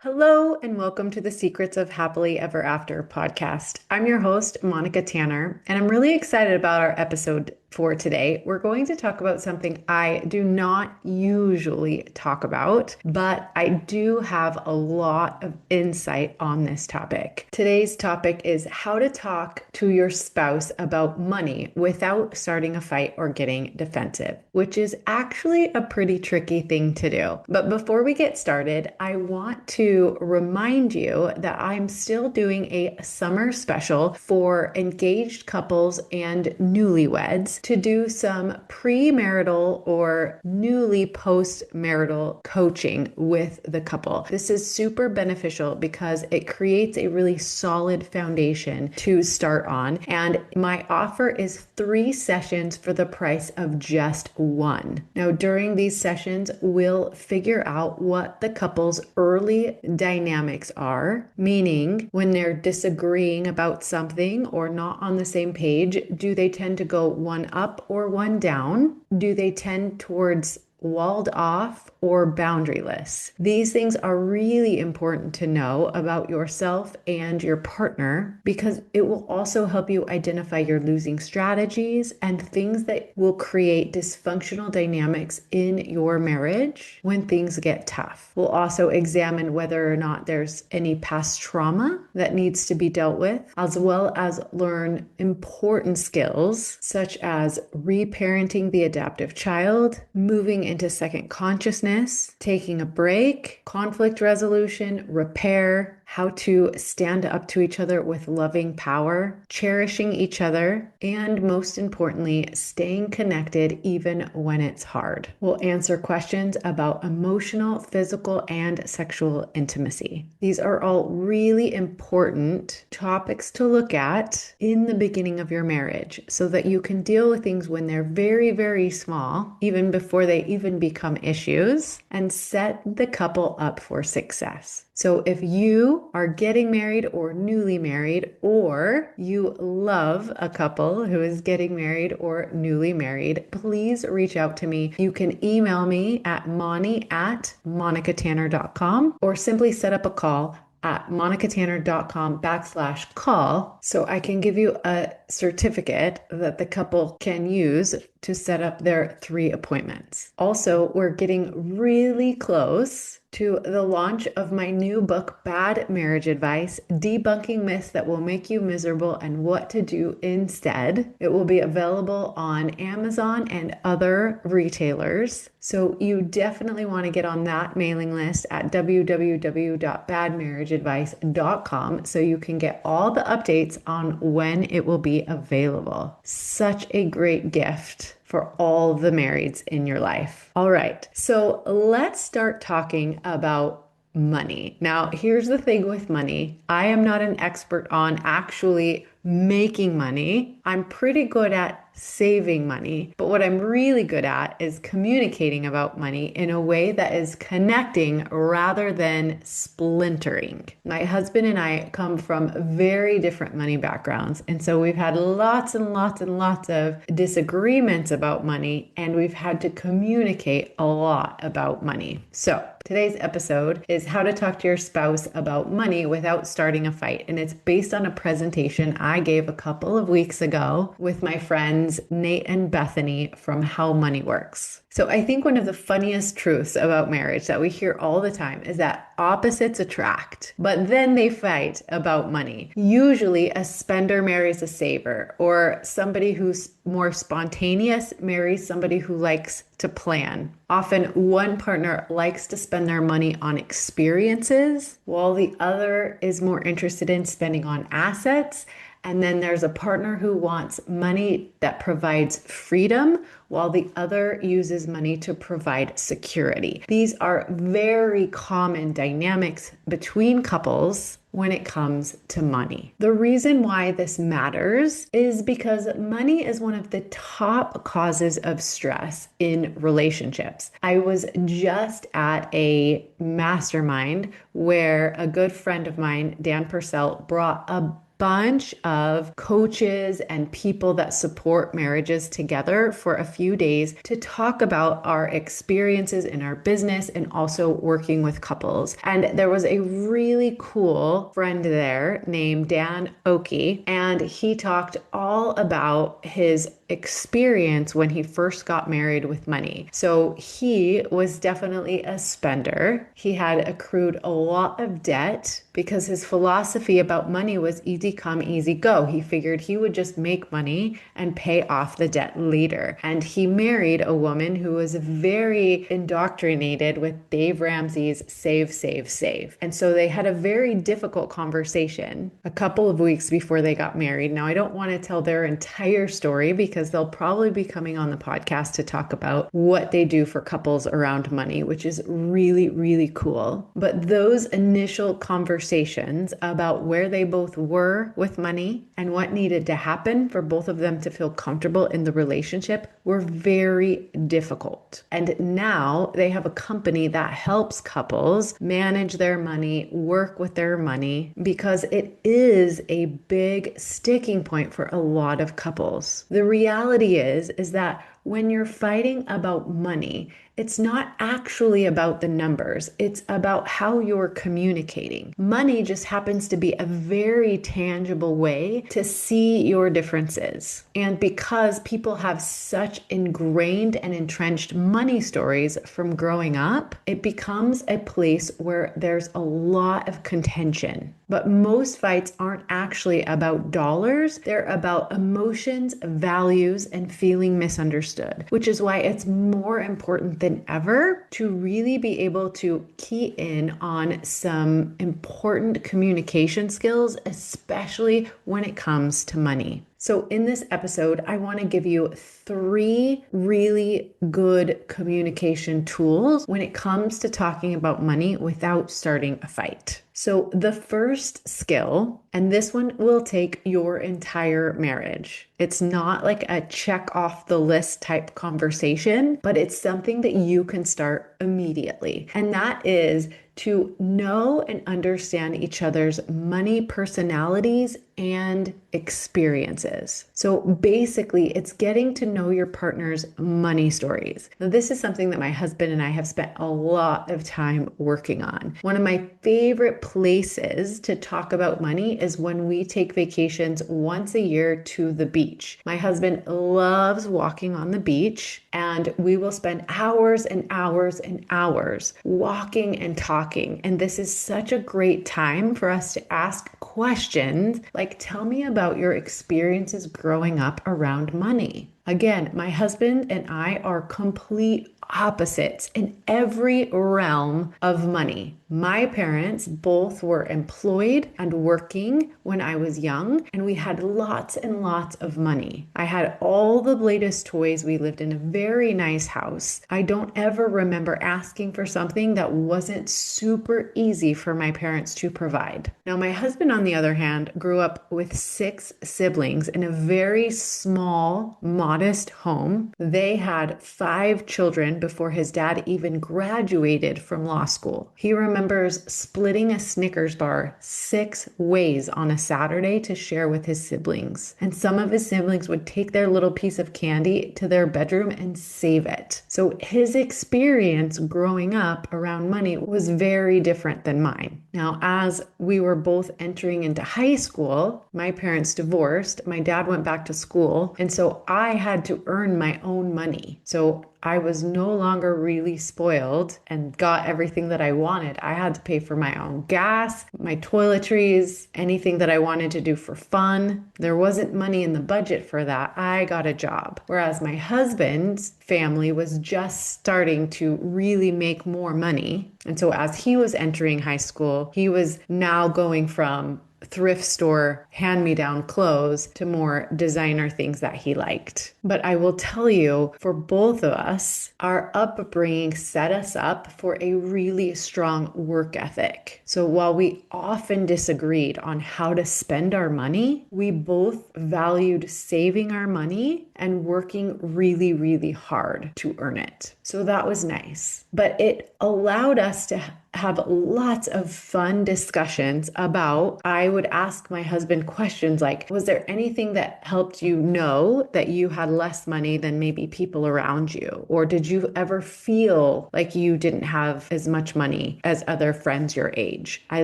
Hello, and welcome to the Secrets of Happily Ever After podcast. I'm your host, Monica Tanner, and I'm really excited about our episode for today. We're going to talk about something I do not usually talk about, but I do have a lot of insight on this topic. Today's topic is how to talk to your spouse about money without starting a fight or getting defensive, which is actually a pretty tricky thing to do. But before we get started, I want to remind you that I'm still doing a summer special for engaged couples and newlyweds to do some premarital or newly post-marital coaching with the couple. This is super beneficial because it creates a really solid foundation to start on. And my offer is 3 sessions for the price of just one. Now, during these sessions, we'll figure out what the couple's early dynamics are, meaning when they're disagreeing about something or not on the same page, do they tend to go one up or one down? Do they tend towards walled off or boundaryless? These things are really important to know about yourself and your partner because it will also help you identify your losing strategies and things that will create dysfunctional dynamics in your marriage when things get tough. We'll also examine whether or not there's any past trauma that needs to be dealt with, as well as learn important skills such as reparenting the adaptive child, moving into second consciousness, taking a break, conflict resolution, repair, how to stand up to each other with loving power, cherishing each other, and most importantly, staying connected even when it's hard. We'll answer questions about emotional, physical, and sexual intimacy. These are all really important topics to look at in the beginning of your marriage so that you can deal with things when they're very, very small, even before they even become issues, and set the couple up for success. So if you are getting married or newly married, or you love a couple who is getting married or newly married, please reach out to me. You can email me at moni@monicatanner.com or simply set up a call at monicatanner.com/call so I can give you a certificate that the couple can use to set up their 3 appointments. Also, we're getting really close to the launch of my new book, Bad Marriage Advice, Debunking Myths That Will Make You Miserable and What to Do Instead. It will be available on Amazon and other retailers. So you definitely want to get on that mailing list at www.badmarriageadvice.com so you can get all the updates on when it will be available. Such a great gift for all the marrieds in your life. All right, so let's start talking about money. Now, here's the thing with money. I am not an expert on actually making money. I'm pretty good at saving money, but what I'm really good at is communicating about money in a way that is connecting rather than splintering. My husband and I come from very different money backgrounds, and so we've had lots and lots and lots of disagreements about money, and we've had to communicate a lot about money. So today's episode is how to talk to your spouse about money without starting a fight. And it's based on a presentation I gave a couple of weeks ago with my friends Nate and Bethany from How Money Works. So I think one of the funniest truths about marriage that we hear all the time is that opposites attract, but then they fight about money. Usually a spender marries a saver, or somebody who's more spontaneous marries somebody who likes to plan. Often one partner likes to spend their money on experiences, while the other is more interested in spending on assets. And then there's a partner who wants money that provides freedom, while the other uses money to provide security. These are very common dynamics between couples when it comes to money. The reason why this matters is because money is one of the top causes of stress in relationships. I was just at a mastermind where a good friend of mine, Dan Purcell, brought a bunch of coaches and people that support marriages together for a few days to talk about our experiences in our business and also working with couples. And there was a really cool friend there named Dan Oki, and he talked all about his experience when he first got married with money. So he was definitely a spender. He had accrued a lot of debt because his philosophy about money was easy come, easy go. He figured he would just make money and pay off the debt later. And he married a woman who was very indoctrinated with Dave Ramsey's save, save, save. And so they had a very difficult conversation a couple of weeks before they got married. Now, I don't want to tell their entire story because they'll probably be coming on the podcast to talk about what they do for couples around money, which is really, really cool. But those initial conversations about where they both were with money and what needed to happen for both of them to feel comfortable in the relationship were very difficult. And now they have a company that helps couples manage their money, work with their money, because it is a big sticking point for a lot of couples. The reality is that when you're fighting about money, it's not actually about the numbers. It's about how you're communicating. Money just happens to be a very tangible way to see your differences. And because people have such ingrained and entrenched money stories from growing up, it becomes a place where there's a lot of contention. But most fights aren't actually about dollars. They're about emotions, values, and feeling misunderstood, which is why it's more important than ever to really be able to key in on some important communication skills, especially when it comes to money. So in this episode, I want to give you 3 really good communication tools when it comes to talking about money without starting a fight. So the first skill, and this one will take your entire marriage. It's not like a check off the list type conversation, but it's something that you can start immediately. And that is to know and understand each other's money personalities and experiences. So basically, it's getting to know your partner's money stories. Now, this is something that my husband and I have spent a lot of time working on. One of my favorite places to talk about money is when we take vacations once a year to the beach. My husband loves walking on the beach, and we will spend hours and hours and hours walking and talking. And this is such a great time for us to ask questions like, tell me about your experiences growing up around money. Again, my husband and I are complete opposites in every realm of money. My parents both were employed and working when I was young, and we had lots and lots of money. I had all the latest toys. We lived in a very nice house. I don't ever remember asking for something that wasn't super easy for my parents to provide. Now, my husband, on the other hand, grew up with 6 siblings in a very small, modest home. They had 5 children before his dad even graduated from law school. He remembers splitting a Snickers bar 6 ways on a Saturday to share with his siblings. And some of his siblings would take their little piece of candy to their bedroom and save it. So his experience growing up around money was very different than mine. Now, as we were both entering into high school, my parents divorced, my dad went back to school, and so I had to earn my own money. So I was no longer really spoiled and got everything that I wanted. I had to pay for my own gas, my toiletries, anything that I wanted to do for fun. There wasn't money in the budget for that. I got a job. Whereas my husband's family was just starting to really make more money. And so as he was entering high school, he was now going from thrift store hand-me-down clothes to more designer things that he liked. But I will tell you, for both of us, our upbringing set us up for a really strong work ethic. So while we often disagreed on how to spend our money, we both valued saving our money and working really, really hard to earn it. So that was nice. But it allowed us to have lots of fun discussions about, I would ask my husband questions like, was there anything that helped you know that you had less money than maybe people around you? Or did you ever feel like you didn't have as much money as other friends your age? I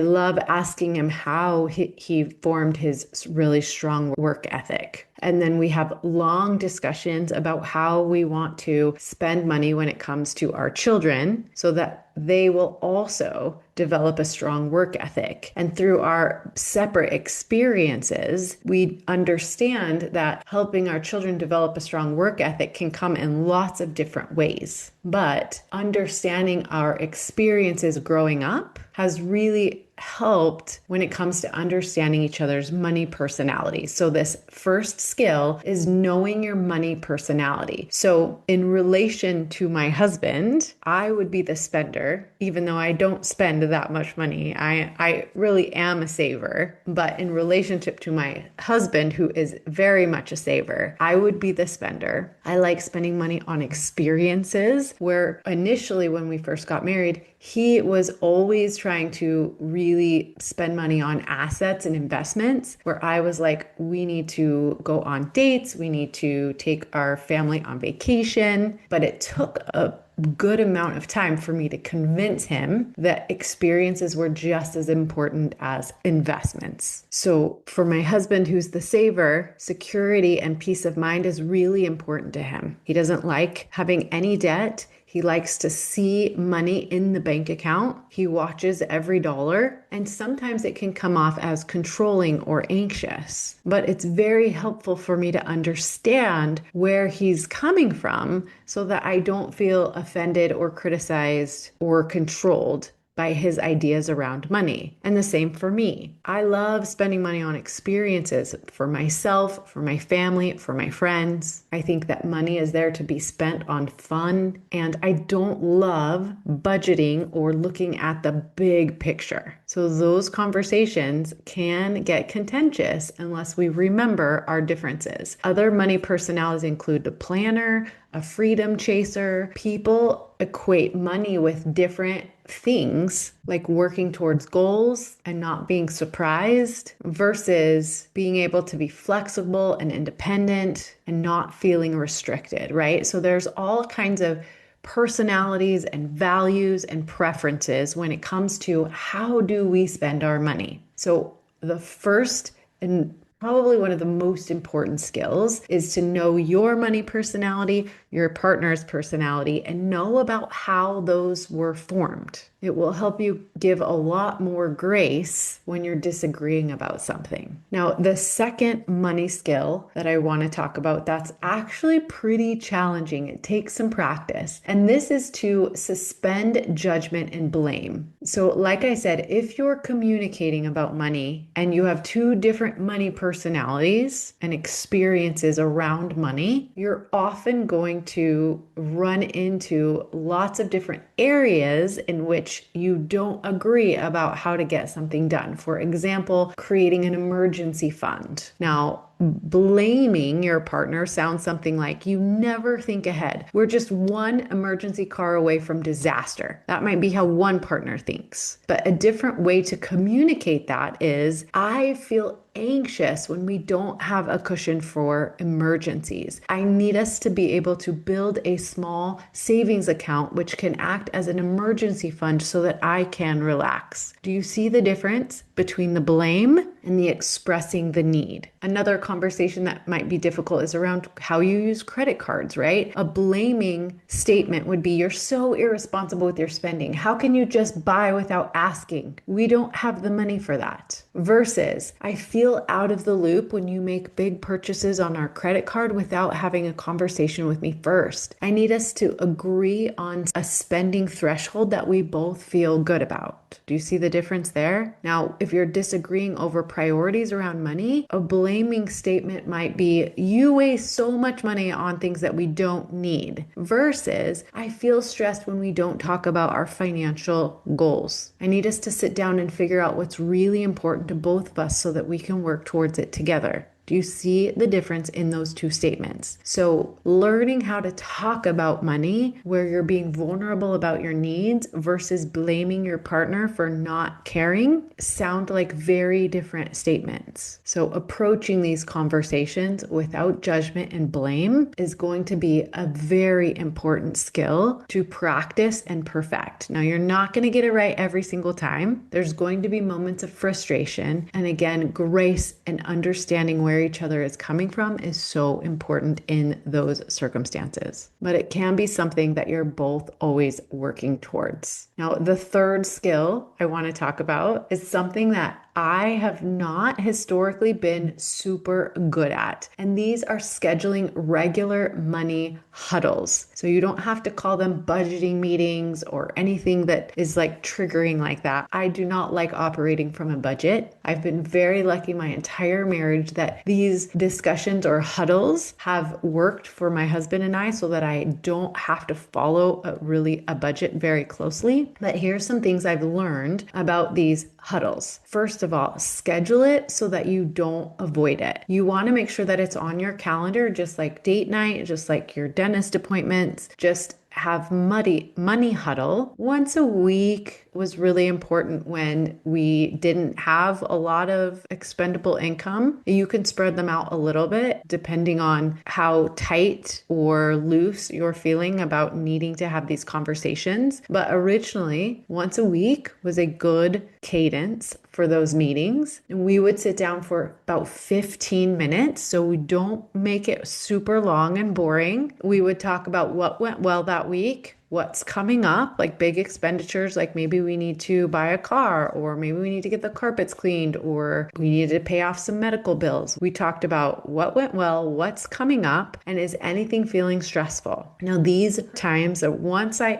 love asking him how he formed his really strong work ethic. And then we have long discussions about how we want to spend money when it comes to our children so that they will also develop a strong work ethic. And through our separate experiences, we understand that helping our children develop a strong work ethic can come in lots of different ways. But understanding our experiences growing up has really helped when it comes to understanding each other's money personality. So this first skill is knowing your money personality. So in relation to my husband, I would be the spender, even though I don't spend that much money. I really am a saver. But in relationship to my husband, who is very much a saver, I would be the spender. I like spending money on experiences, where initially when we first got married, he was always trying to really spend money on assets and investments, where I was like, we need to go on dates, we need to take our family on vacation. But it took a good amount of time for me to convince him that experiences were just as important as investments. So for my husband, who's the saver, security and peace of mind is really important to him. He doesn't like having any debt. He likes to see money in the bank account. He watches every dollar, and sometimes it can come off as controlling or anxious. But it's very helpful for me to understand where he's coming from so that I don't feel offended or criticized or controlled by his ideas around money. And the same for me. I love spending money on experiences for myself, for my family, for my friends. I think that money is there to be spent on fun, and I don't love budgeting or looking at the big picture. So those conversations can get contentious unless we remember our differences. Other money personalities include the planner, a freedom chaser. People equate money with different things, like working towards goals and not being surprised, versus being able to be flexible and independent and not feeling restricted, right? So there's all kinds of personalities and values and preferences when it comes to how do we spend our money. So the first and probably one of the most important skills is to know your money personality, your partner's personality, and know about how those were formed. It will help you give a lot more grace when you're disagreeing about something. Now, the second money skill that I want to talk about that's actually pretty challenging. It takes some practice. And this is to suspend judgment and blame. So, like I said, if you're communicating about money and you have two different money personalities and experiences around money, you're often going to run into lots of different areas in which you don't agree about how to get something done. For example, creating an emergency fund. Now, blaming your partner sounds something like, you never think ahead. We're just one emergency car away from disaster. That might be how one partner thinks. But a different way to communicate that is, I feel anxious when we don't have a cushion for emergencies. I need us to be able to build a small savings account which can act as an emergency fund so that I can relax. Do you see the difference between the blame and the expressing the need? Another conversation that might be difficult is around how you use credit cards, right? A blaming statement would be, you're so irresponsible with your spending. How can you just buy without asking? We don't have the money for that. Versus, I feel out of the loop when you make big purchases on our credit card without having a conversation with me first. I need us to agree on a spending threshold that we both feel good about. Do you see the difference there? Now, if you're disagreeing over priorities around money, a blaming statement might be, you waste so much money on things that we don't need. Versus, I feel stressed when we don't talk about our financial goals. I need us to sit down and figure out what's really important to both of us so that we can work towards it together. Do you see the difference in those two statements? So learning how to talk about money where you're being vulnerable about your needs versus blaming your partner for not caring sound like very different statements. So approaching these conversations without judgment and blame is going to be a very important skill to practice and perfect. Now, you're not going to get it right every single time. There's going to be moments of frustration. And again, grace and understanding where each other is coming from is so important in those circumstances. But it can be something that you're both always working towards. Now, the third skill I want to talk about is something that I have not historically been super good at. And these are scheduling regular money huddles. So you don't have to call them budgeting meetings or anything that is like triggering like that. I do not like operating from a budget. I've been very lucky my entire marriage that these discussions or huddles have worked for my husband and I so that I don't have to follow a budget very closely. But here's some things I've learned about these huddles. First of all, schedule it so that you don't avoid it. You want to make sure that it's on your calendar, just like date night, just like your dentist appointments. Just have money huddle once a week was really important when we didn't have a lot of expendable income. You can spread them out a little bit depending on how tight or loose you're feeling about needing to have these conversations. But originally, once a week was a good cadence for those meetings. And we would sit down for about 15 minutes. So we don't make it super long and boring. We would talk about what went well that week, what's coming up, like big expenditures, like maybe we need to buy a car, or maybe we need to get the carpets cleaned, or we needed to pay off some medical bills. We talked about what went well, what's coming up, and is anything feeling stressful. Now, these times,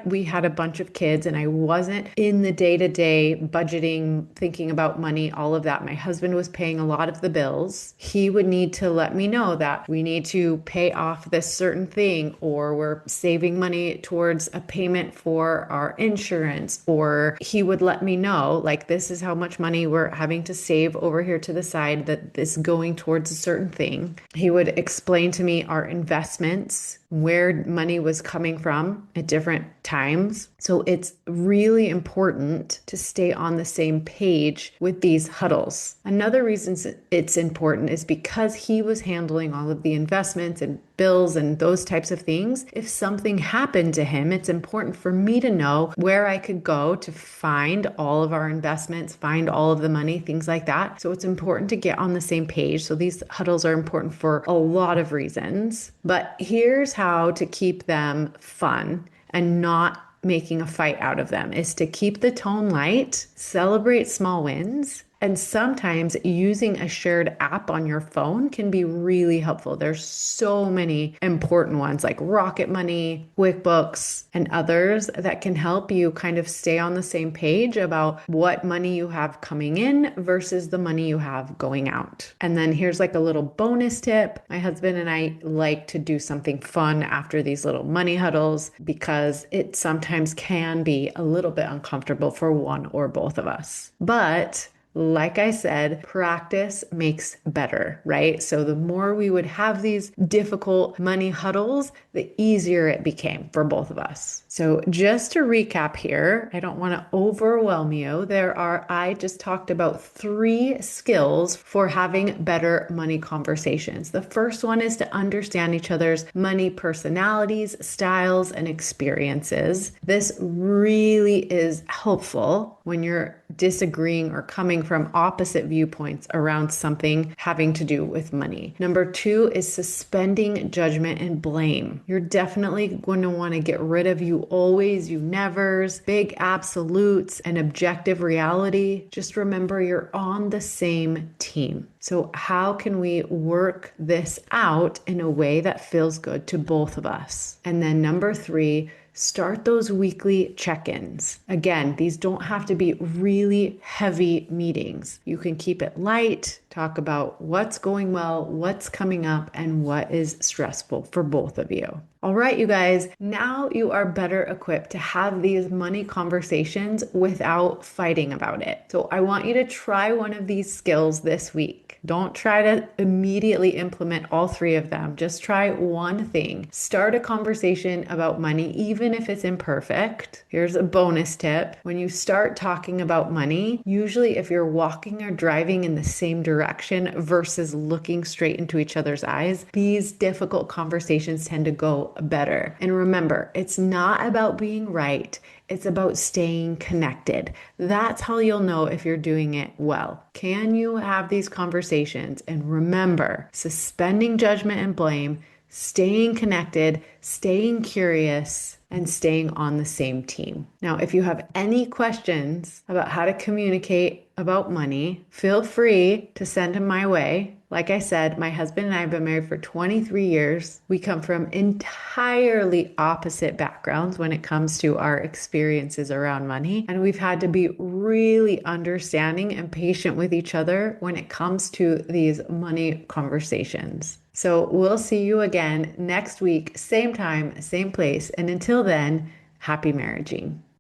we had a bunch of kids and I wasn't in the day-to-day budgeting, thinking about money, all of that. My husband was paying a lot of the bills. He would need to let me know that we need to pay off this certain thing, or we're saving money towards a payment for our insurance, or he would let me know, like, this is how much money we're having to save over here to the side that is going towards a certain thing. He would explain to me our investments, where money was coming from at different times. So it's really important to stay on the same page with these huddles. Another reason it's important is because he was handling all of the investments and bills and those types of things. If something happened to him, it's important for me to know where I could go to find all of our investments, find all of the money, things like that. So it's important to get on the same page. So these huddles are important for a lot of reasons. But here's how to keep them fun and not making a fight out of them, is to keep the tone light, celebrate small wins, and sometimes using a shared app on your phone can be really helpful. There's so many important ones like Rocket Money, QuickBooks, and others that can help you kind of stay on the same page about what money you have coming in versus the money you have going out. And then here's like a little bonus tip. My husband and I like to do something fun after these little money huddles because it sometimes can be a little bit uncomfortable for one or both of us. But like I said, practice makes better, right? So the more we would have these difficult money huddles, the easier it became for both of us. So just to recap here, I don't want to overwhelm you. I just talked about 3 skills for having better money conversations. The first one is to understand each other's money personalities, styles, and experiences. This really is helpful when you're disagreeing or coming from opposite viewpoints around something having to do with money. Number 2 is suspending judgment and blame. You're definitely going to want to get rid of you always, you nevers, big absolutes, and objective reality. Just remember you're on the same team. So how can we work this out in a way that feels good to both of us? And then number 3, start those weekly check-ins. Again, these don't have to be really heavy meetings. You can keep it light. talk about what's going well, what's coming up, and what is stressful for both of you. All right, you guys, now you are better equipped to have these money conversations without fighting about it. So I want you to try one of these skills this week. Don't try to immediately implement all three of them. Just try one thing. Start a conversation about money, even if it's imperfect. Here's a bonus tip. When you start talking about money, usually if you're walking or driving in the same direction versus looking straight into each other's eyes, these difficult conversations tend to go better. And remember, it's not about being right. It's about staying connected. That's how you'll know if you're doing it well. Can you have these conversations? And remember, suspending judgment and blame, staying connected, staying curious, and staying on the same team. Now, if you have any questions about how to communicate about money, feel free to send them my way. Like I said, my husband and I have been married for 23 years. We come from entirely opposite backgrounds when it comes to our experiences around money. And we've had to be really understanding and patient with each other when it comes to these money conversations. So we'll see you again next week, same time, same place. And until then, happy marriaging.